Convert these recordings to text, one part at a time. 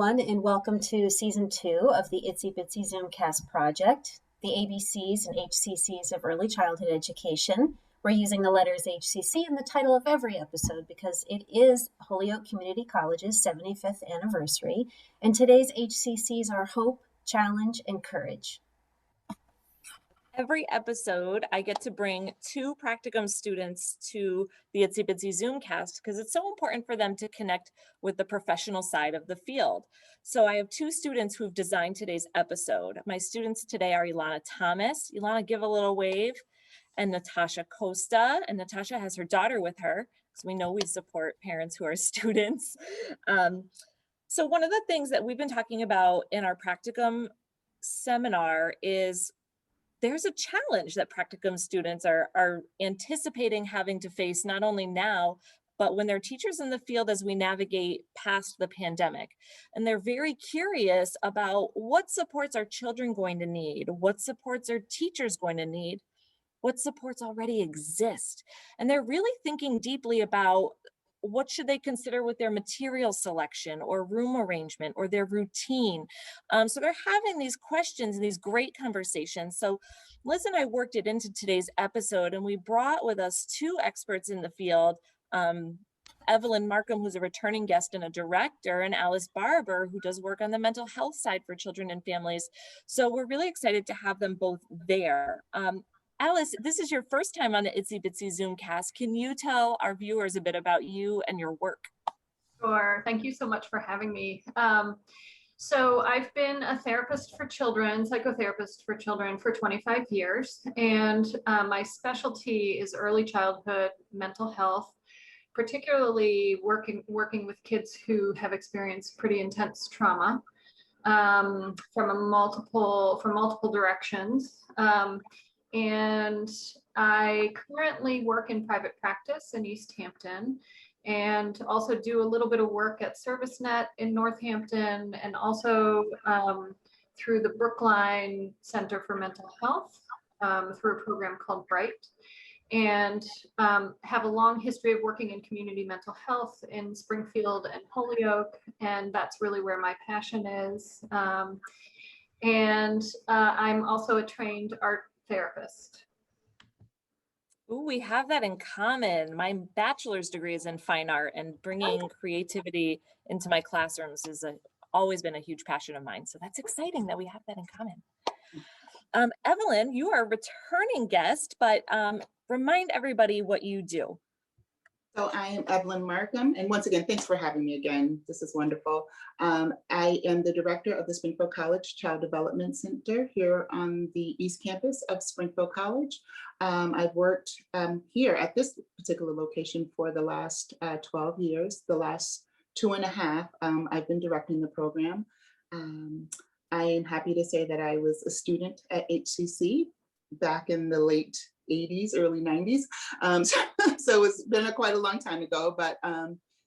everyone, and welcome to Season 2 of the Itsy Bitsy Zoomcast project, the ABCs and HCCs of early childhood education. We're using the letters HCC in the title of every episode because it is Holyoke Community College's 75th anniversary, and today's HCCs are hope, challenge, and courage. Every episode, I get to bring two practicum students to the Itsy Bitsy Zoomcast because it's so important for them to connect with the professional side of the field. So I have two students who've designed today's episode. My students today are Ilana Thomas. Ilana, give a little wave. And Natasha Costa. And Natasha has her daughter with her because we know we support parents who are students. So one of the things that we've been talking about in our practicum seminar is there's a challenge that practicum students are anticipating having to face not only now, but when they're teachers in the field as we navigate past the pandemic. And they're very curious about what supports are children going to need, what supports are teachers going to need, what supports already exist. And they're really thinking deeply about what should they consider with their material selection or room arrangement or their routine. So they're having these questions and these great conversations. So Liz and I worked it into today's episode, and we brought with us two experts in the field, Evelyn Markham, who's a returning guest and a director, and Alice Barber, who does work on the mental health side for children and families. So we're really excited to have them both there. Alice, this is your first time on the Itsy Bitsy Zoomcast. Can you tell our viewers a bit about you and your work? Sure. Thank you so much for having me. So I've been a therapist for children, psychotherapist for children for 25 years, and my specialty is early childhood mental health, particularly working with kids who have experienced pretty intense trauma from multiple directions. And I currently work in private practice in East Hampton, and also do a little bit of work at ServiceNet in Northampton, and also through the Brookline Center for Mental Health through a program called Bright, and have a long history of working in community mental health in Springfield and Holyoke, and that's really where my passion is. And I'm also a trained art therapist. Ooh, we have that in common. My bachelor's degree is in fine art, and bringing creativity into my classrooms has always been a huge passion of mine. So that's exciting that we have that in common. Evelyn, you are a returning guest, but remind everybody what you do. So I am Evelyn Markham, and once again, thanks for having me again. This is wonderful. I am the director of the Springfield College Child Development Center here on the East Campus of Springfield College. I've worked here at this particular location for the last 12 years. The last 2.5, I've been directing the program. I am happy to say that I was a student at HCC back in the late 80s, early 90s. So it's been quite a long time ago, but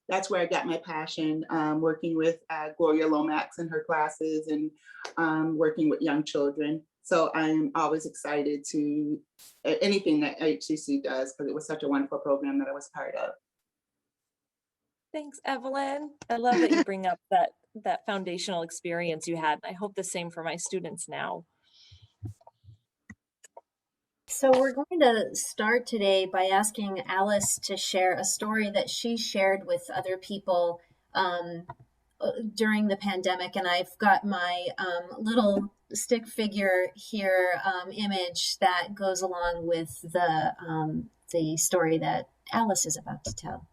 that's where I got my passion, working with Gloria Lomax in her classes and working with young children. So I'm always excited to anything that HCC does, because it was such a wonderful program that I was part of. Thanks, Evelyn. I love that you bring up that foundational experience you had. I hope the same for my students now. So we're going to start today by asking Alice to share a story that she shared with other people during the pandemic. And I've got my little stick figure here image that goes along with the story that Alice is about to tell.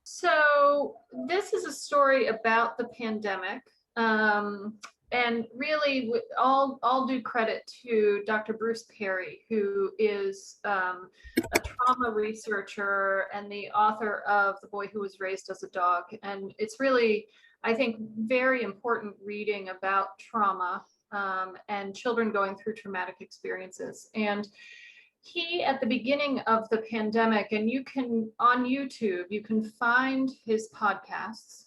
So this is a story about the pandemic. And really, all due credit to Dr. Bruce Perry, who is a trauma researcher and the author of The Boy Who Was Raised as a Dog. And it's really, I think, very important reading about trauma and children going through traumatic experiences. And he, at the beginning of the pandemic, and you can, on YouTube, you can find his podcasts.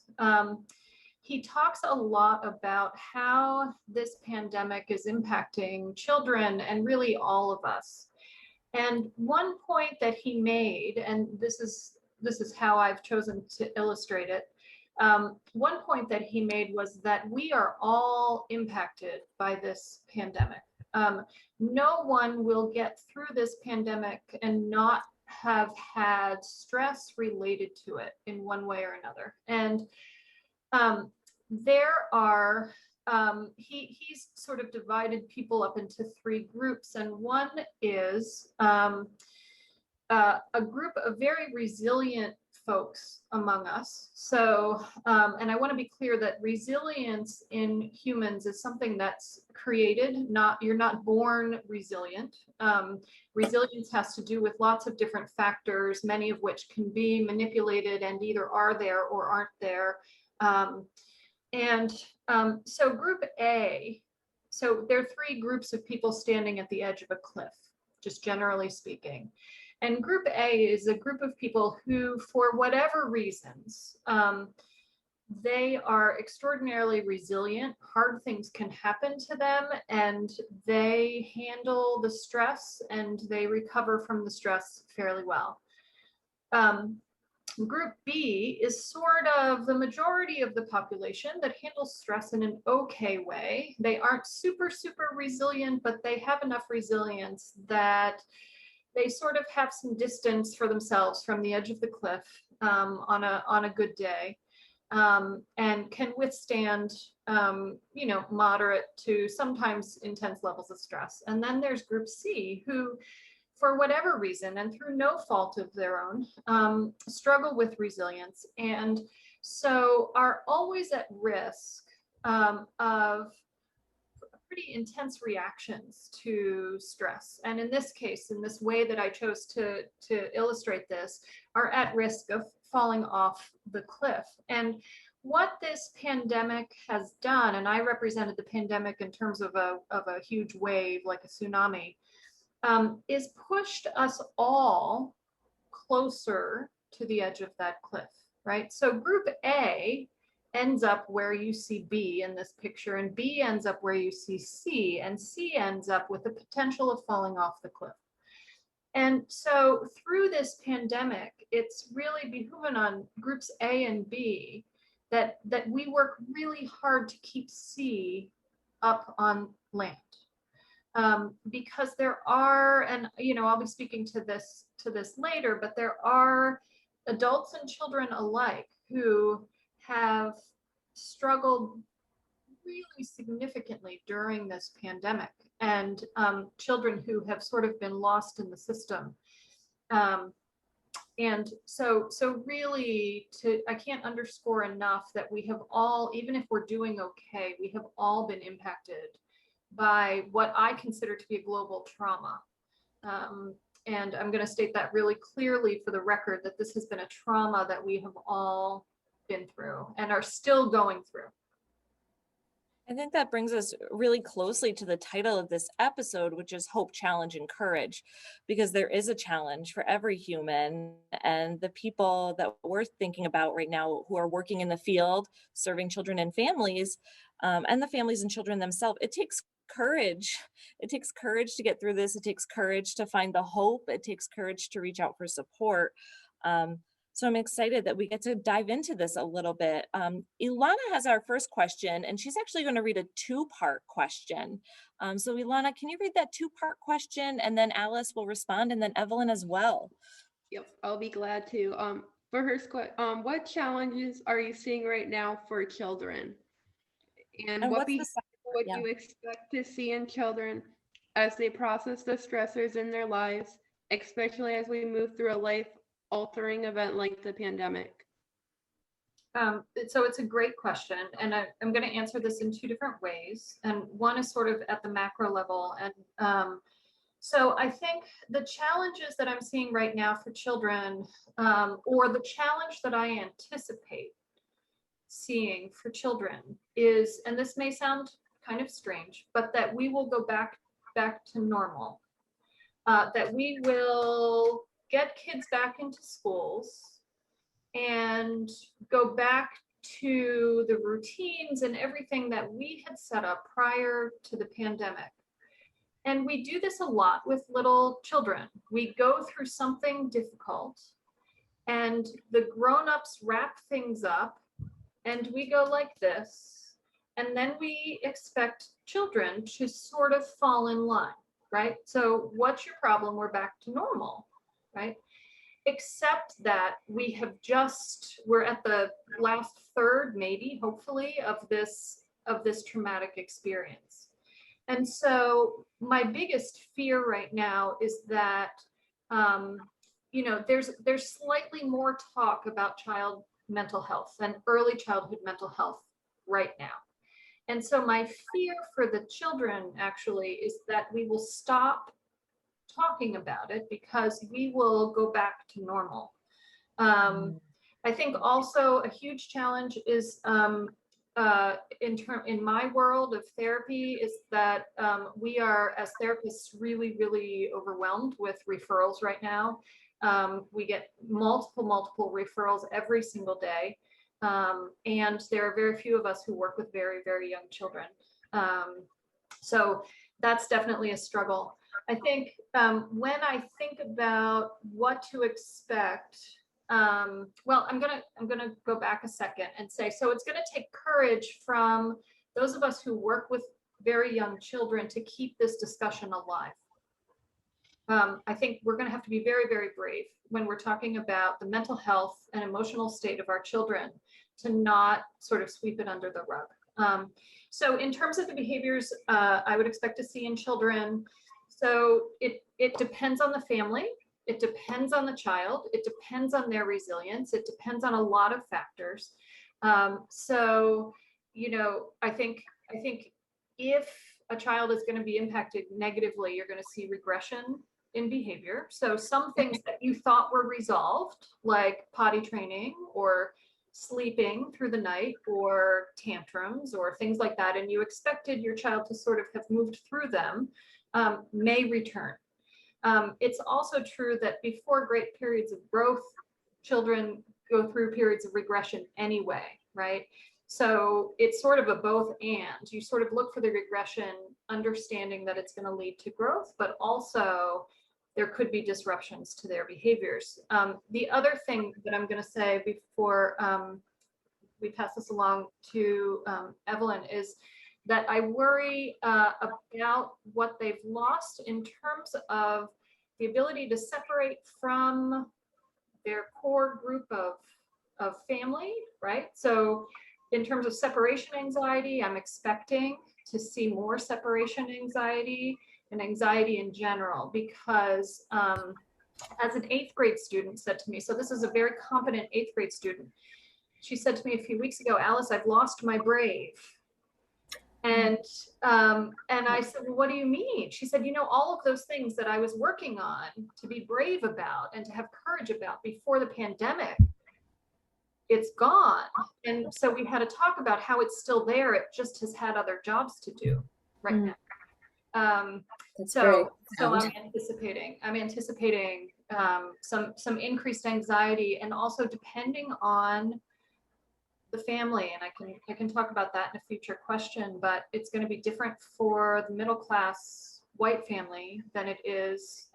He talks a lot about how this pandemic is impacting children and really all of us. And one point that he made, and this is how I've chosen to illustrate it, One point that he made was that we are all impacted by this pandemic. No one will get through this pandemic and not have had stress related to it in one way or another. And there are, he's sort of divided people up into three groups, and one is a group of very resilient folks among us. So, and I want to be clear that resilience in humans is something that's created, you're not born resilient. Resilience has to do with lots of different factors, many of which can be manipulated and either are there or aren't there. So group A, so there are three groups of people standing at the edge of a cliff, just generally speaking. And group A is a group of people who, for whatever reasons, they are extraordinarily resilient. Hard things can happen to them, and they handle the stress and they recover from the stress fairly well. Group B is sort of the majority of the population that handles stress in an okay way. They aren't super, super resilient, but they have enough resilience that they sort of have some distance for themselves from the edge of the cliff on a good day, and can withstand, moderate to sometimes intense levels of stress. And then there's group C, who, for whatever reason and through no fault of their own, struggle with resilience, and so are always at risk of pretty intense reactions to stress. And in this case, in this way that I chose to illustrate this, are at risk of falling off the cliff. And what this pandemic has done, and I represented the pandemic in terms of a huge wave, like a tsunami, is pushed us all closer to the edge of that cliff, right? So group A ends up where you see B in this picture, and B ends up where you see C, and C ends up with the potential of falling off the cliff. And so through this pandemic, it's really behooving on groups A and B that we work really hard to keep C up on land. Because there are, and I'll be speaking to this later, but there are adults and children alike who have struggled really significantly during this pandemic, and children who have sort of been lost in the system. And so really, I can't underscore enough that we have all, even if we're doing okay, we have all been impacted by what I consider to be a global trauma. And I'm going to state that really clearly for the record, that this has been a trauma that we have all been through and are still going through. I think that brings us really closely to the title of this episode, which is Hope, Challenge, and Courage, because there is a challenge for every human, and the people that we're thinking about right now who are working in the field, serving children and families, and the families and children themselves, it takes courage. It takes courage to get through this. It takes courage to find the hope. It takes courage to reach out for support. So I'm excited that we get to dive into this a little bit. Ilana has our first question, and she's actually going to read a two-part question. So Ilana, can you read that two-part question, and then Alice will respond, and then Evelyn as well? Yep, I'll be glad to. For her, what challenges are you seeing right now for children? And what would you expect to see in children as they process the stressors in their lives, especially as we move through a life-altering event like the pandemic? So it's a great question, and I'm going to answer this in two different ways. And one is sort of at the macro level. And so I think the challenges that I'm seeing right now for children, or the challenge that I anticipate seeing for children is, and this may sound kind of strange, but that we will go back to normal, that we will get kids back into schools and go back to the routines and everything that we had set up prior to the pandemic. And we do this a lot with little children. We go through something difficult, and the grown-ups wrap things up and we go like this, and then we expect children to sort of fall in line, right? So what's your problem? We're back to normal, right? Except that we're at the last third, maybe, hopefully, of this traumatic experience. And so my biggest fear right now is that, there's slightly more talk about child mental health and early childhood mental health right now. And so my fear for the children actually is that we will stop talking about it because we will go back to normal. I think also a huge challenge is in my world of therapy is that we are, as therapists, really, really overwhelmed with referrals right now. We get multiple referrals every single day. And there are very few of us who work with very, very young children. So that's definitely a struggle. I think when I think about what to expect, well, I'm gonna go back a second and say, so it's gonna take courage from those of us who work with very young children to keep this discussion alive. I think we're gonna have to be very, very brave when we're talking about the mental health and emotional state of our children to not sort of sweep it under the rug. So in terms of the behaviors I would expect to see in children, so it depends on the family. It depends on the child. It depends on their resilience. It depends on a lot of factors. So, I think if a child is going to be impacted negatively, you're going to see regression in behavior. So some things that you thought were resolved, like potty training or sleeping through the night or tantrums or things like that, and you expected your child to sort of have moved through them, may return. It's also true that before great periods of growth, children go through periods of regression anyway, right? So it's sort of a both and. You sort of look for the regression, understanding that it's going to lead to growth, but also there could be disruptions to their behaviors. The other thing that I'm going to say before we pass this along to Evelyn is that I worry about what they've lost in terms of the ability to separate from their core group of family, right? So in terms of separation anxiety, I'm expecting to see more separation anxiety and anxiety in general, because as an 8th grade student said to me, so this is a very competent 8th grade student, she said to me a few weeks ago, Alice, I've lost my brave. And I said, well, what do you mean? She said, all of those things that I was working on to be brave about and to have courage about before the pandemic, it's gone. And so we had to talk about how it's still there. It just has had other jobs to do right now. So I'm anticipating some increased anxiety, and also depending on the family, and I can talk about that in a future question, but it's going to be different for the middle class white family than it is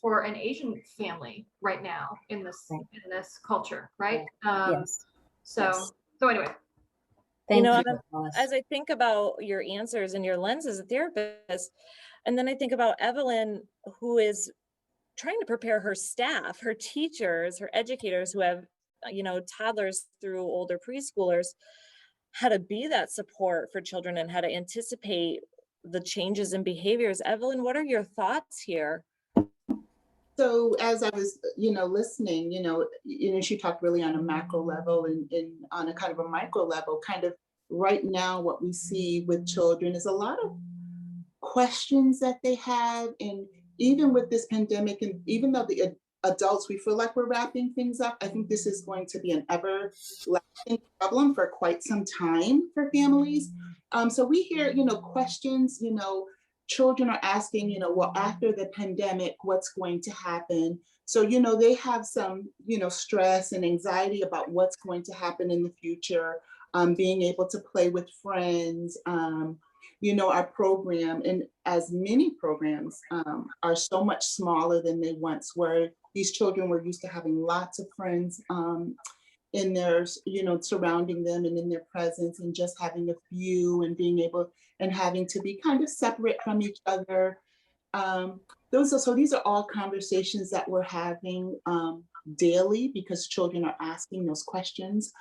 for an Asian family right now in this culture, right? Yes. So anyway. Thank you, as I think about your answers and your lens as a therapist, and then I think about Evelyn, who is trying to prepare her staff, her teachers, her educators who have toddlers through older preschoolers, how to be that support for children and how to anticipate the changes in behaviors. Evelyn, what are your thoughts here? So as I was, listening, she talked really on a macro level and on a kind of a micro level. Kind of right now, what we see with children is a lot of questions that they have, and even with this pandemic, and even though the adults, we feel like we're wrapping things up, I think this is going to be an everlasting problem for quite some time for families. So we hear, questions, children are asking, well, after the pandemic, what's going to happen? So, they have some, stress and anxiety about what's going to happen in the future, being able to play with friends, our program, and as many programs are so much smaller than they once were. These children were used to having lots of friends. in their, surrounding them and in their presence, and just having a few and being able and having to be kind of separate from each other. So these are all conversations that we're having daily, because children are asking those questions.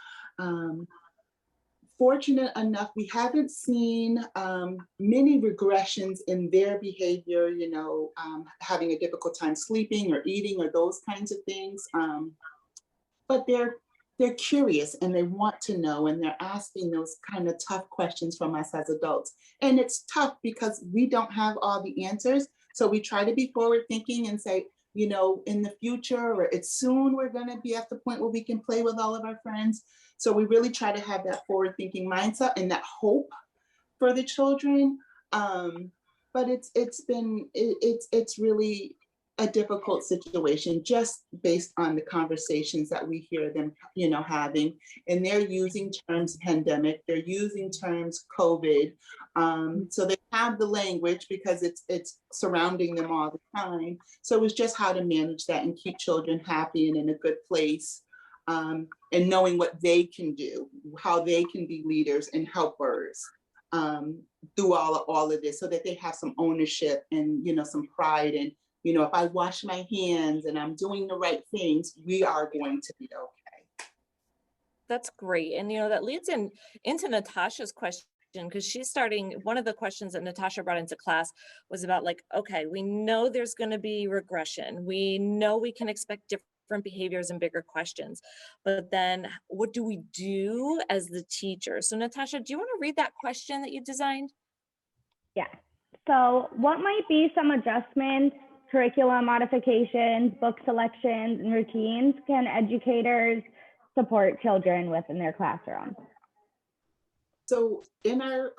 Fortunate enough, we haven't seen many regressions in their behavior, having a difficult time sleeping or eating or those kinds of things. But they're curious and they want to know, and they're asking those kind of tough questions from us as adults. And it's tough because we don't have all the answers. So we try to be forward thinking and say, in the future or it's soon, we're going to be at the point where we can play with all of our friends. So we really try to have that forward thinking mindset and that hope for the children. But it's really a difficult situation, just based on the conversations that we hear them, having, and they're using terms pandemic, they're using terms COVID. So they have the language because it's surrounding them all the time. So it's just how to manage that and keep children happy and in a good place. And knowing what they can do, how they can be leaders and helpers through all of this, so that they have some ownership and, some pride. And, if I wash my hands and I'm doing the right things, we are going to be okay. That's great. And, that leads into Natasha's question, because she's starting, one of the questions that Natasha brought into class was about okay, we know there's going to be regression. We know we can expect different behaviors and bigger questions, but then what do we do as the teacher? So Natasha, do you want to read that question that you designed? Yeah. So what might be some adjustments, curriculum modifications, book selections, and routines can educators support children with in their classroom? So in our,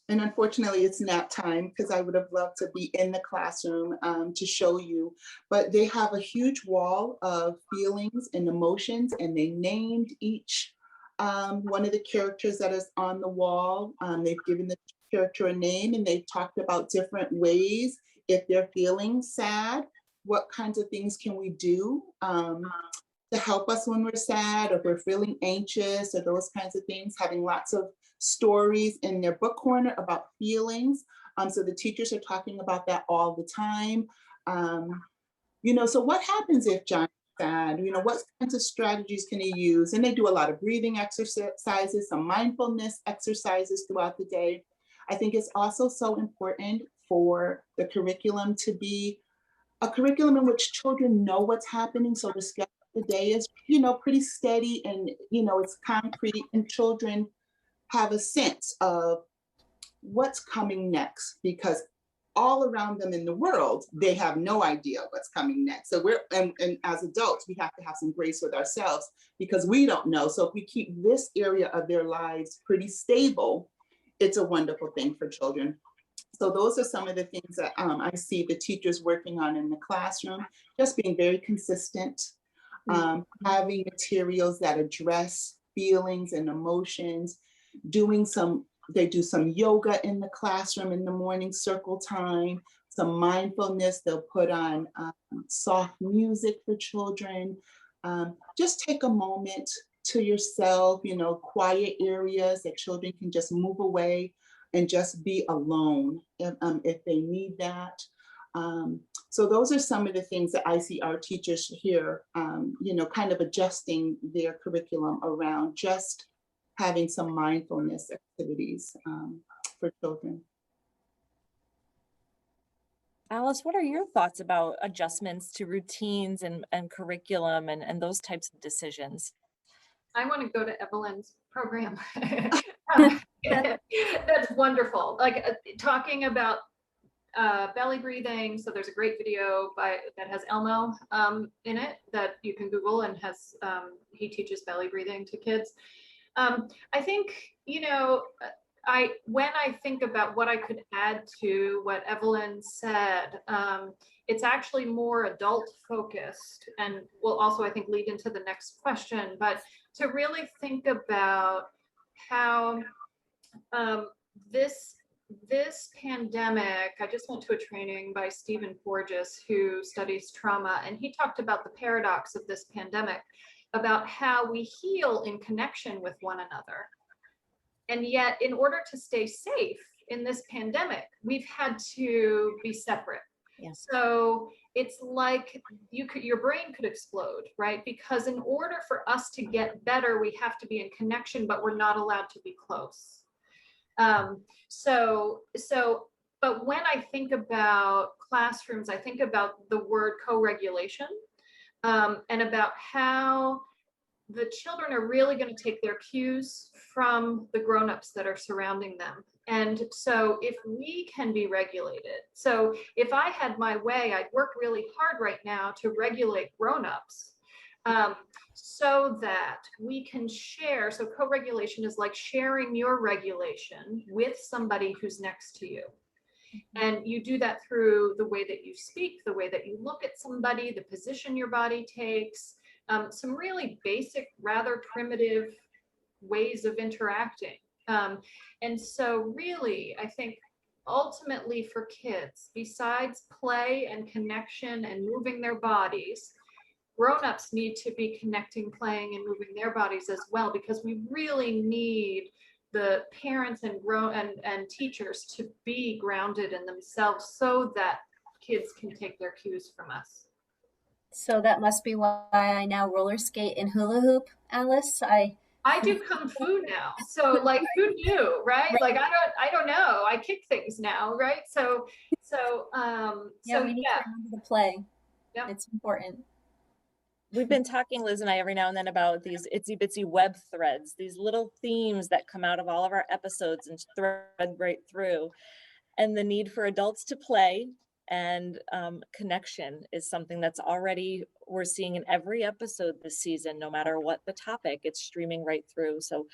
and unfortunately it's nap time, because I would have loved to be in the classroom to show you, but they have a huge wall of feelings and emotions, and they named each one of the characters that is on the wall. They've given the character a name, and they've talked about different ways. If they're feeling sad, what kinds of things can we do to help us when we're sad, or if we're feeling anxious, or those kinds of things, having lots of stories in their book corner about feelings. So the teachers are talking about that all the time. So what happens if John is sad? What kinds of strategies can he use? And they do a lot of breathing exercises, some mindfulness exercises throughout the day. I think it's also so important for the curriculum to be a curriculum in which children know what's happening. So the schedule of the day is, pretty steady, and, it's concrete, and children have a sense of what's coming next, because all around them in the world, they have no idea what's coming next. So and as adults, we have to have some grace with ourselves, because we don't know. So if we keep this area of their lives pretty stable, it's a wonderful thing for children. So those are some of the things that I see the teachers working on in the classroom, just being very consistent, having materials that address feelings and emotions, they do some yoga in the classroom in the morning, circle time, some mindfulness. They'll put on soft music for children. Just take a moment to yourself, quiet areas that children can just move away and just be alone if they need that. So those are some of the things that I see our teachers here, kind of adjusting their curriculum around, just having some mindfulness activities for children. Alice, what are your thoughts about adjustments to routines and curriculum and those types of decisions? I want to go to Evelyn's program. That's wonderful. Talking about belly breathing. So there's a great video that has Elmo in it that you can Google, and he teaches belly breathing to kids. I think, when I think about what I could add to what Evelyn said, it's actually more adult focused, and will also, I think, lead into the next question, but to really think about how this pandemic, I just went to a training by Stephen Porges, who studies trauma, and he talked about the paradox of this pandemic. about how we heal in connection with one another. And yet, in order to stay safe in this pandemic, we've had to be separate. Yeah. So it's like your brain could explode, right? Because in order for us to get better, we have to be in connection, but we're not allowed to be close. But when I think about classrooms, I think about the word co-regulation, and about how the children are really going to take their cues from the grown-ups that are surrounding them. And so if we can be regulated, so if I had my way, I'd work really hard right now to regulate grown-ups, so that we can share. So co-regulation is like sharing your regulation with somebody who's next to you. And you do that through the way that you speak, the way that you look at somebody, the position your body takes, some really basic, rather primitive ways of interacting. And so really, I think ultimately for kids, besides play and connection and moving their bodies, grown-ups need to be connecting, playing, and moving their bodies as well, because we really need the parents and teachers to be grounded in themselves so that kids can take their cues from us. So that must be why I now roller skate and hula hoop, Alice. I do kung fu now. So like, who knew, right? Like, I don't know. I kick things now, right? So we need to remember to play. Yep. It's important. We've been talking, Liz and I, every now and then about these itsy bitsy web threads, these little themes that come out of all of our episodes and thread right through. And the need for adults to play and connection is something that's already, we're seeing in every episode this season, no matter what the topic, it's streaming right through. So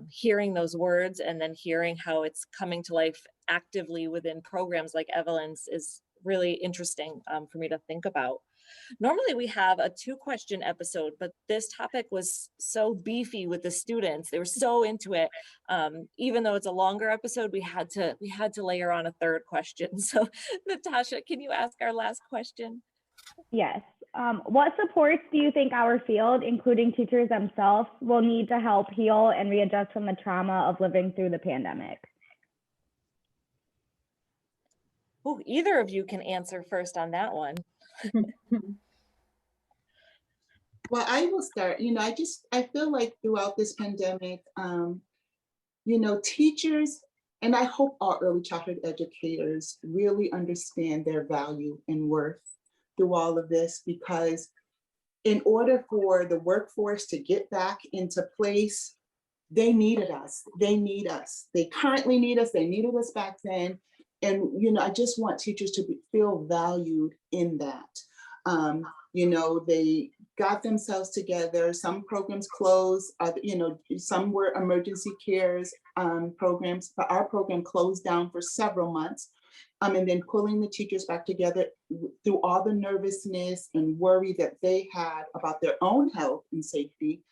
hearing those words and then hearing how it's coming to life actively within programs like Evelyn's is really interesting for me to think about. Normally we have a 2-question episode, but this topic was so beefy with the students. They were so into it. Even though it's a longer episode, we had to layer on a 3rd question. So Natasha, can you ask our last question? Yes. What supports do you think our field, including teachers themselves, will need to help heal and readjust from the trauma of living through the pandemic? Oh, either of you can answer first on that one. Well, I will start. I feel like throughout this pandemic, teachers, and I hope all early childhood educators really understand their value and worth through all of this, because in order for the workforce to get back into place, they needed us. They need us. They currently need us. They needed us back then. And, I just want teachers to feel valued in that. They got themselves together. Some programs closed, some were emergency cares programs, but our program closed down for several months. And then pulling the teachers back together through all the nervousness and worry that they had about their own health and safety.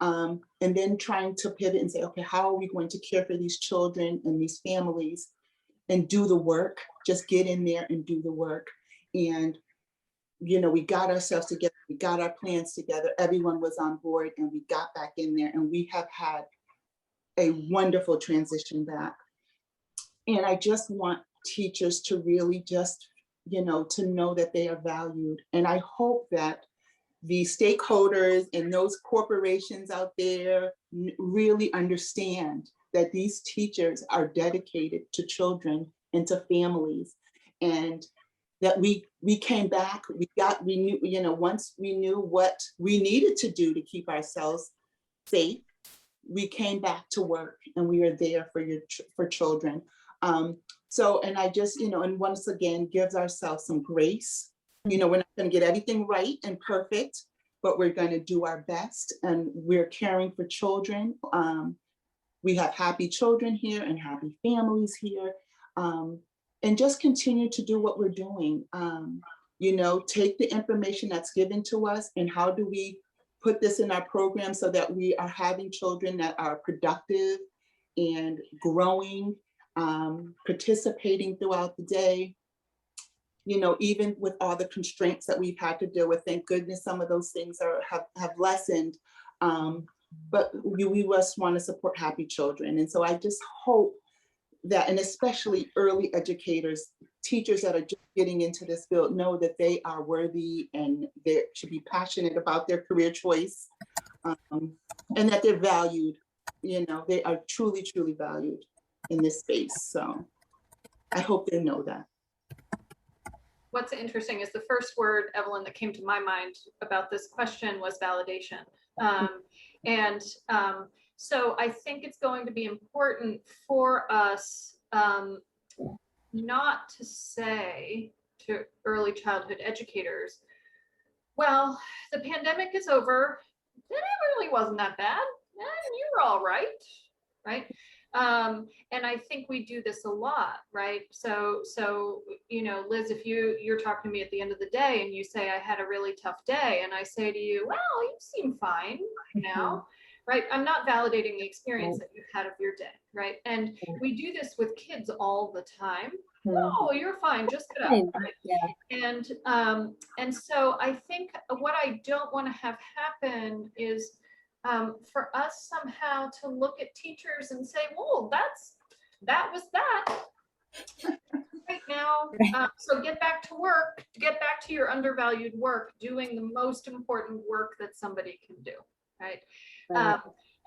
And then trying to pivot and say, okay, how are we going to care for these children and these families and do the work, just get in there and do the work. And, we got ourselves together, we got our plans together, everyone was on board, and we got back in there, and we have had a wonderful transition back. And I just want teachers to really just, to know that they are valued. And I hope that the stakeholders and those corporations out there really understand that these teachers are dedicated to children and to families, and that we came back, we knew, once we knew what we needed to do to keep ourselves safe, we came back to work, and we are there for children. And I just, and once again, gives ourselves some grace. We're not going to get everything right and perfect, but we're going to do our best, and we're caring for children. We have happy children here and happy families here. And just continue to do what we're doing. Take the information that's given to us, and how do we put this in our program so that we are having children that are productive and growing, participating throughout the day. even with all the constraints that we've had to deal with, thank goodness some of those things have lessened. But we just want to support happy children. And so I just hope that, and especially early educators, teachers that are just getting into this field, know that they are worthy and they should be passionate about their career choice, and that they're valued. They are truly, truly valued in this space. So I hope they know that. What's interesting is the first word, Evelyn, that came to my mind about this question was validation. So I think it's going to be important for us not to say to early childhood educators, well, the pandemic is over. It really wasn't that bad. You were all right, right? And I think we do this a lot, right? So Liz, if you're talking to me at the end of the day and you say I had a really tough day, and I say to you, well, you seem fine now, right? I'm not validating the experience that you've had of your day, right? And we do this with kids all the time. Oh, you're fine, just get up, right? Yeah. And so I think what I don't want to have happen is for us somehow to look at teachers and say, "Whoa, that was that." Right now, so get back to work. Get back to your undervalued work, doing the most important work that somebody can do, right?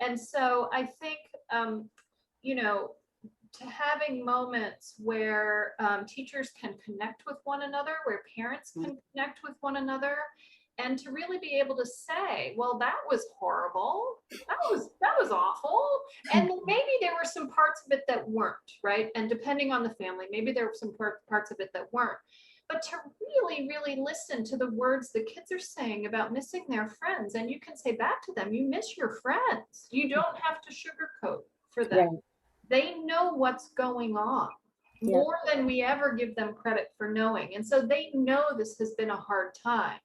And so I think, to having moments where teachers can connect with one another, where parents can connect with one another, and to really be able to say, well, that was horrible. That was awful. And maybe there were some parts of it that weren't, right? And depending on the family, maybe there were some parts of it that weren't. But to really, really listen to the words the kids are saying about missing their friends. And you can say back to them, you miss your friends. You don't have to sugarcoat for them. Right. They know what's going on more than we ever give them credit for knowing. And so they know this has been a hard time.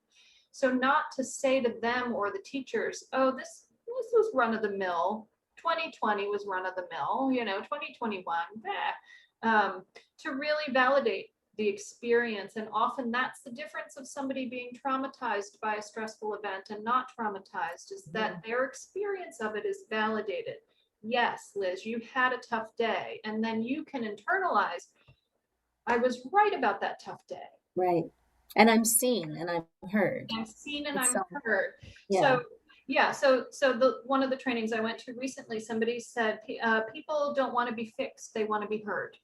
So not to say to them or the teachers, oh, this was run of the mill. 2020 was run of the mill, 2021, to really validate the experience. And often that's the difference of somebody being traumatized by a stressful event and not traumatized, is that their experience of it is validated. Yes, Liz, you had a tough day. And then you can internalize, I was right about that tough day. Right. And I'm seen and I'm heard. I'm seen and I'm heard. Yeah. So one of the trainings I went to recently, somebody said, people don't want to be fixed. They want to be heard.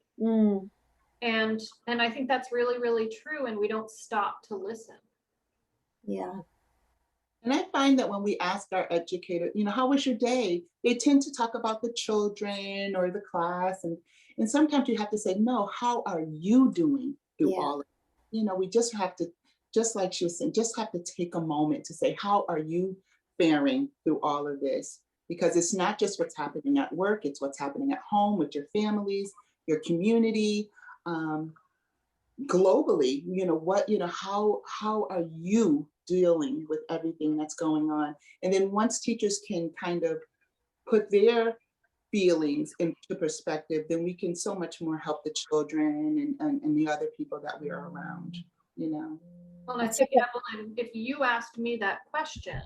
And I think that's really, really true. And we don't stop to listen. Yeah. And I find that when we ask our educator, how was your day? They tend to talk about the children or the class. And sometimes you have to say, no, how are you doing through all of it? We just have to, just like she was saying, just have to take a moment to say, how are you faring through all of this? Because it's not just what's happening at work, it's what's happening at home with your families, your community, globally. How are you dealing with everything that's going on? And then once teachers can kind of put their feelings into perspective, then we can so much more help the children and the other people that we are around, Well, I think, Evelyn, if you asked me that question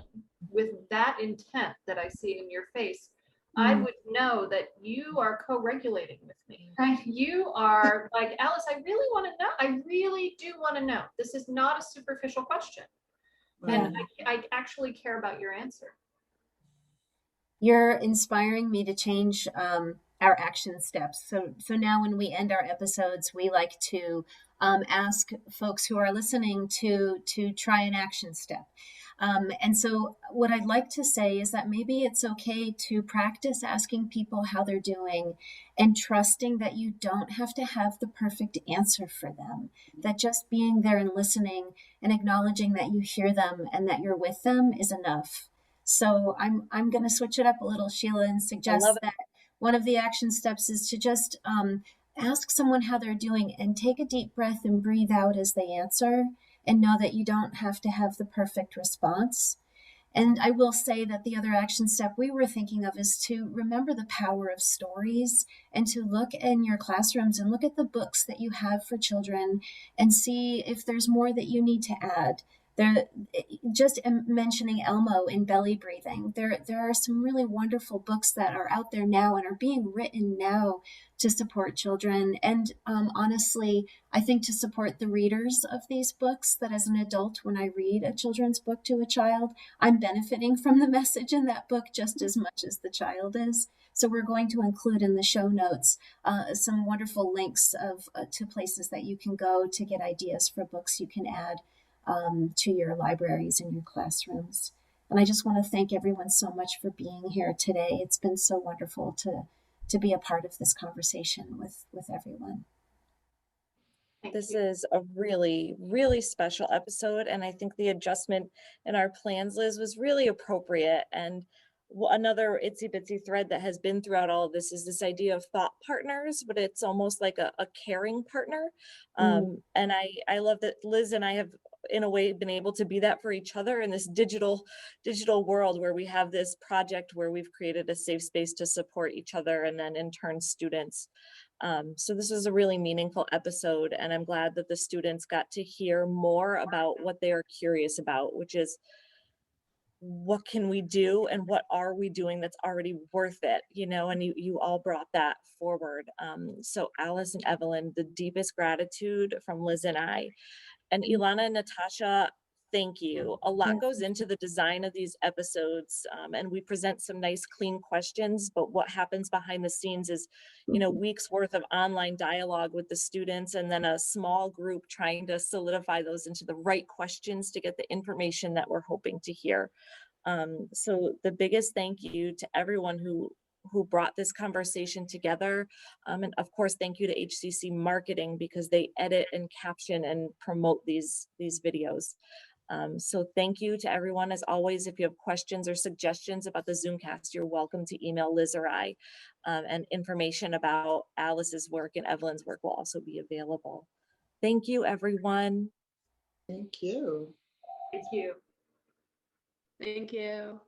with that intent that I see in your face, I would know that you are co-regulating with me, right? You are like, Alice, I really want to know. I really do want to know. This is not a superficial question. And I actually care about your answer. You're inspiring me to change our action steps. So now when we end our episodes, we like to ask folks who are listening to try an action step. And so what I'd like to say is that maybe it's okay to practice asking people how they're doing and trusting that you don't have to have the perfect answer for them, that just being there and listening and acknowledging that you hear them and that you're with them is enough. So I'm going to switch it up a little, Sheila, and suggest that one of the action steps is to just ask someone how they're doing and take a deep breath and breathe out as they answer, and know that you don't have to have the perfect response. And I will say that the other action step we were thinking of is to remember the power of stories and to look in your classrooms and look at the books that you have for children and see if there's more that you need to add. There, just mentioning Elmo in belly breathing, there are some really wonderful books that are out there now and are being written now to support children. And honestly, I think to support the readers of these books, that as an adult, when I read a children's book to a child, I'm benefiting from the message in that book just as much as the child is. So we're going to include in the show notes some wonderful links to places that you can go to get ideas for books you can add to your libraries and your classrooms. And I just want to thank everyone so much for being here today. It's been so wonderful to be a part of this conversation with everyone. This is a really, really special episode. And I think the adjustment in our plans, Liz, was really appropriate. And another itsy bitsy thread that has been throughout all of this is this idea of thought partners, but it's almost like a caring partner. And I love that Liz and I have, in a way, been able to be that for each other in this digital world where we have this project where we've created a safe space to support each other and then in turn students. So this was a really meaningful episode, and I'm glad that the students got to hear more about what they are curious about, which is what can we do and what are we doing that's already worth it, you know, and you all brought that forward. So Alice and Evelyn, the deepest gratitude from Liz and I. And Ilana and Natasha, thank you. A lot goes into the design of these episodes, and we present some nice, clean questions, but what happens behind the scenes is, you know, weeks worth of online dialogue with the students and then a small group trying to solidify those into the right questions to get the information that we're hoping to hear. So the biggest thank you to everyone who brought this conversation together. And of course, thank you to HCC Marketing because they edit and caption and promote these videos. So thank you to everyone. As always, if you have questions or suggestions about the Zoomcast, you're welcome to email Liz or I, and information about Alice's work and Evelyn's work will also be available. Thank you, everyone. Thank you. Thank you. Thank you.